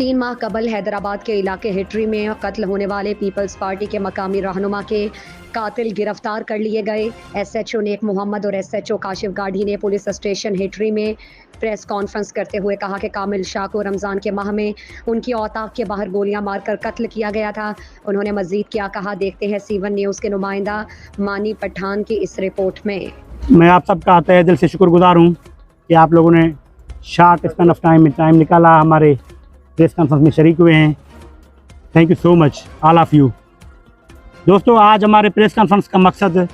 3 माह कबल हैदराबाद के इलाके हिटरी में कत्ल होने वाले पीपल्स पार्टी के मकामी रहनुमा के कातिल गिरफ्तार कर लिए गए। एसएचओ नेक मोहम्मद और एसएचओ काशिफ गाढ़ी ने पुलिस स्टेशन हिटरी में प्रेस कॉन्फ्रेंस करते हुए कहा कि कामिल शाह को रमज़ान के माह में उनकी औताक के बाहर गोलियां मारकर कत्ल किया गया था। उन्होंने मजीद क्या कहा, देखते हैं C1 न्यूज़ के नुमाइंदा मानी पठान की इस रिपोर्ट में। मैं आप सबका तहे दिल से शुक्रगुजार हूँ कि आप लोगों ने शार्ट स्पेन ऑफ टाइम निकाला, हमारे प्रेस कॉन्फ्रेंस में शरीक हुए हैं। Thank you so much all of you. दोस्तों, आज हमारे प्रेस कॉन्फ्रेंस का मकसद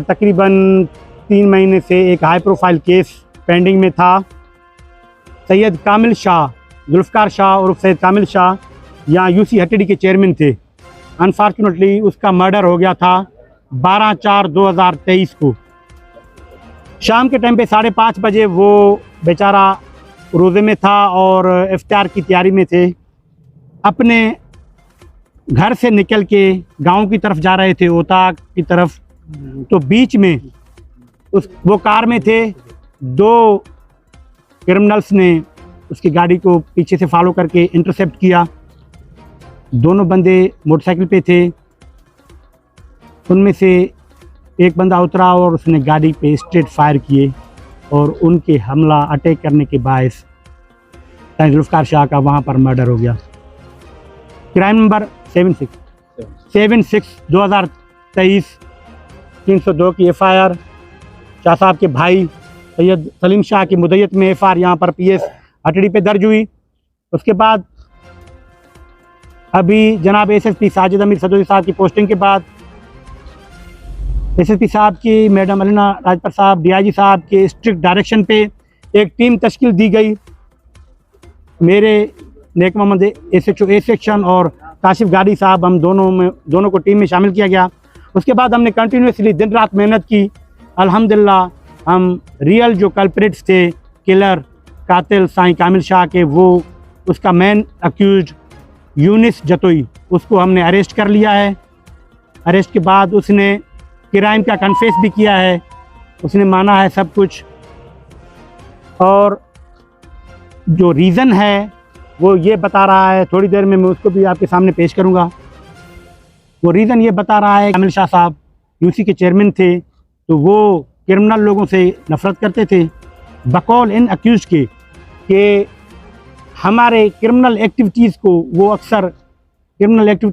तकरीबन 3 महीने से एक हाई प्रोफाइल केस पेंडिंग में था। सैयद कामिल शाह, जुल्फ़कार शाह और सैयद कामिल शाह यहाँ UC हटड़ी के चेयरमैन थे। अनफॉर्चुनेटली उसका मर्डर हो गया था 12/4/2023 को। शाम के टाइम पे 5:30 बजे वो बेचारा रोज़े में था और इफ्तार की तैयारी में थे। अपने घर से निकल के गांव की तरफ जा रहे थे, ओताक की तरफ। तो बीच में वो कार में थे, 2 क्रिमिनल्स ने उसकी गाड़ी को पीछे से फॉलो करके इंटरसेप्ट किया। दोनों बंदे मोटरसाइकिल पे थे। उनमें से एक बंदा उतरा और उसने गाड़ी पे स्ट्रेट फायर किए और उनके हमला अटैक करने के बायस जुल्फ़कार शाह का वहाँ पर मर्डर हो गया। क्राइम नंबर 76/2023 302 की FIR शाह साहब के भाई सैयद सलीम शाह की मुद्दत में FIR यहाँ पर PS हटड़ी पे दर्ज हुई। उसके बाद अभी जनाब SSP साजिद अमीर सदोदी साहब की पोस्टिंग के बाद SSP साहब की मैडम अलीना राजपर साहब DIG साहब के स्ट्रिक्ट डायरेक्शन पे एक टीम तश्कील दी गई। मेरे नेक मोहम्मद SHO A सेक्शन और काशिफ गाड़ी साहब, हम दोनों को टीम में शामिल किया गया। उसके बाद हमने कंटिन्यूसली दिन रात मेहनत की। अल्हम्दुलिल्लाह हम रियल जो कल्प्रिट्स थे, किलर कातिल साईं कामिल शाह के, वो उसका मेन अक्यूज यूनिस जतोई, उसको हमने अरेस्ट कर लिया है। अरेस्ट के बाद उसने क्राइम का कन्फेस भी किया है, उसने माना है सब कुछ। और जो रीज़न है वो ये बता रहा है, थोड़ी देर में मैं उसको भी आपके सामने पेश करूंगा। वो रीज़न ये बता रहा है, कामिल शाह साहब UC के चेयरमैन थे, तो वो क्रिमिनल लोगों से नफ़रत करते थे। बकौल इन अक्यूज के कि हमारे क्रिमिनल एक्टिविटीज़ को वो अक्सर क्रिमिनल एक्टिविटी